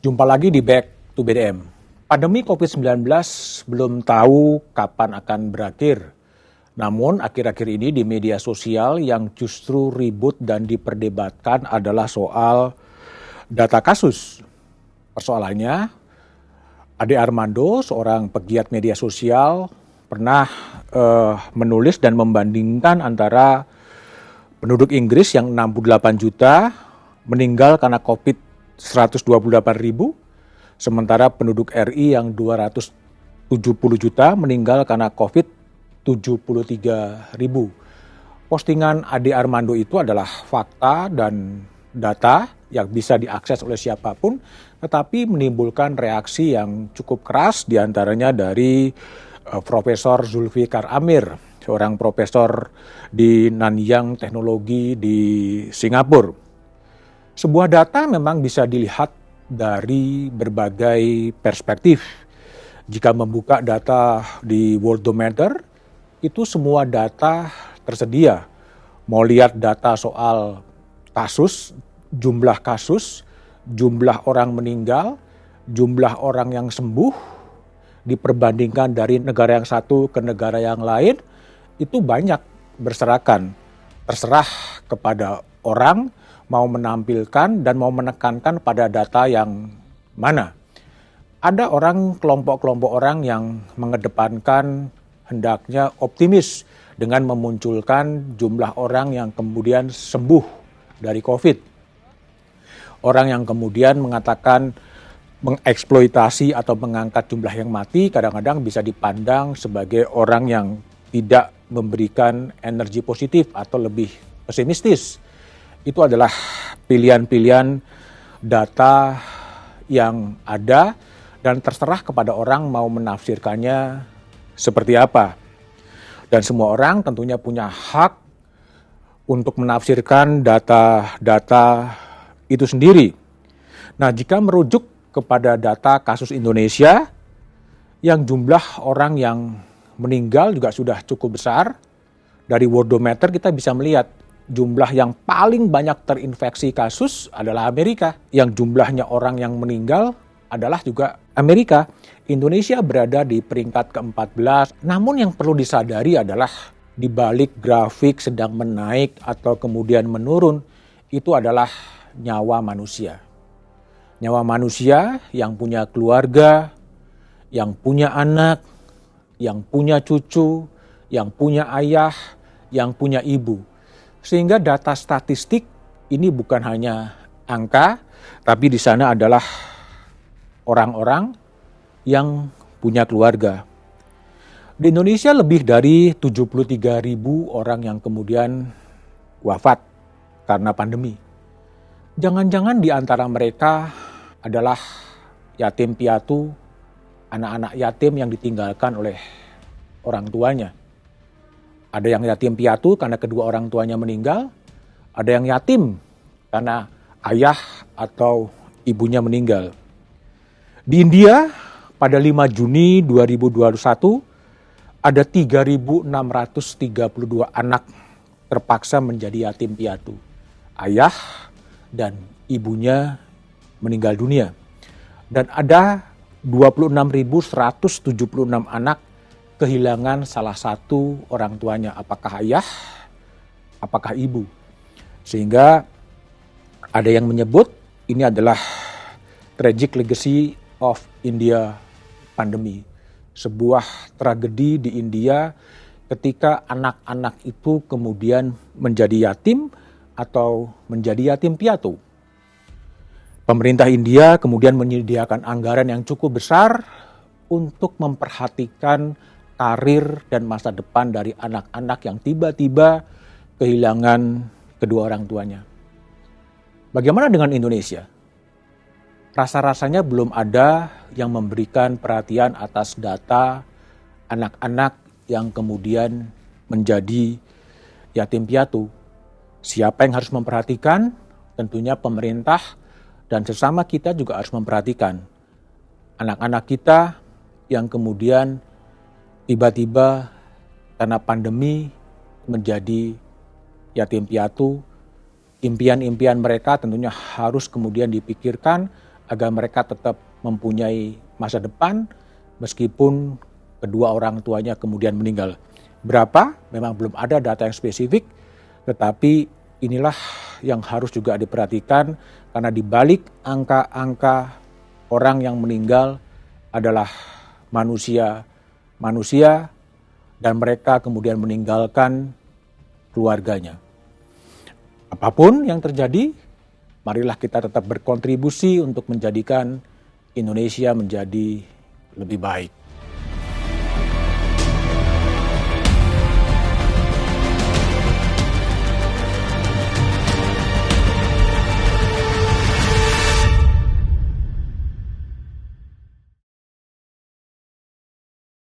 Jumpa lagi di Back to BDM. Pandemi COVID-19 belum tahu kapan akan berakhir. Namun akhir-akhir ini di media sosial yang justru ribut dan diperdebatkan adalah soal data kasus. Persoalannya, Ade Armando, seorang pegiat media sosial, pernah menulis dan membandingkan antara penduduk Inggris yang 68 juta meninggal karena COVID 128.000, sementara penduduk RI yang 270 juta meninggal karena COVID 73.000. Postingan Ade Armando itu adalah fakta dan data yang bisa diakses oleh siapapun, tetapi menimbulkan reaksi yang cukup keras diantaranya dari Profesor Zulfikar Amir, seorang profesor di Nanyang Teknologi di Singapura. Sebuah data memang bisa dilihat dari berbagai perspektif. Jika membuka data di Worldometer, itu semua data tersedia. Mau lihat data soal kasus, jumlah orang meninggal, jumlah orang yang sembuh, diperbandingkan dari negara yang satu ke negara yang lain, itu banyak berserakan. Terserah kepada orang mau menampilkan dan mau menekankan pada data yang mana. Ada kelompok-kelompok orang yang mengedepankan hendaknya optimis dengan memunculkan jumlah orang yang kemudian sembuh dari COVID. Orang yang kemudian mengatakan mengeksploitasi atau mengangkat jumlah yang mati kadang-kadang bisa dipandang sebagai orang yang tidak memberikan energi positif atau lebih pesimistis. Itu adalah pilihan-pilihan data yang ada dan terserah kepada orang mau menafsirkannya seperti apa. Dan semua orang tentunya punya hak untuk menafsirkan data-data itu sendiri. Nah, jika merujuk kepada data kasus Indonesia, yang jumlah orang yang meninggal juga sudah cukup besar, dari Worldometer kita bisa melihat jumlah yang paling banyak terinfeksi kasus adalah Amerika. Yang jumlahnya orang yang meninggal adalah juga Amerika. Indonesia berada di peringkat ke-14. Namun yang perlu disadari adalah di balik grafik sedang menaik atau kemudian menurun, itu adalah nyawa manusia. Nyawa manusia yang punya keluarga, yang punya anak, yang punya cucu, yang punya ayah, yang punya ibu. Sehingga data statistik ini bukan hanya angka, tapi di sana adalah orang-orang yang punya keluarga. Di Indonesia lebih dari 73.000 orang yang kemudian wafat karena pandemi. Jangan-jangan di antara mereka adalah yatim piatu, anak-anak yatim yang ditinggalkan oleh orang tuanya. Ada yang yatim piatu karena kedua orang tuanya meninggal, ada yang yatim karena ayah atau ibunya meninggal. Di India pada 5 Juni 2021 ada 3.632 anak terpaksa menjadi yatim piatu. Ayah dan ibunya meninggal dunia. Dan ada 26.176 anak kehilangan salah satu orang tuanya, apakah ayah, apakah ibu. Sehingga ada yang menyebut ini adalah tragic legacy of India pandemi. Sebuah tragedi di India ketika anak-anak itu kemudian menjadi yatim atau menjadi yatim piatu. Pemerintah India kemudian menyediakan anggaran yang cukup besar untuk memperhatikan karir dan masa depan dari anak-anak yang tiba-tiba kehilangan kedua orang tuanya. Bagaimana dengan Indonesia? Rasa-rasanya belum ada yang memberikan perhatian atas data anak-anak yang kemudian menjadi yatim piatu. Siapa yang harus memperhatikan? Tentunya pemerintah dan sesama kita juga harus memperhatikan anak-anak kita yang kemudian tiba-tiba karena pandemi menjadi yatim piatu. Impian-impian mereka tentunya harus kemudian dipikirkan agar mereka tetap mempunyai masa depan meskipun kedua orang tuanya kemudian meninggal. Berapa? Memang belum ada data yang spesifik, tetapi inilah yang harus juga diperhatikan karena di balik angka-angka orang yang meninggal adalah manusia dan mereka kemudian meninggalkan keluarganya. Apapun yang terjadi, marilah kita tetap berkontribusi untuk menjadikan Indonesia menjadi lebih baik.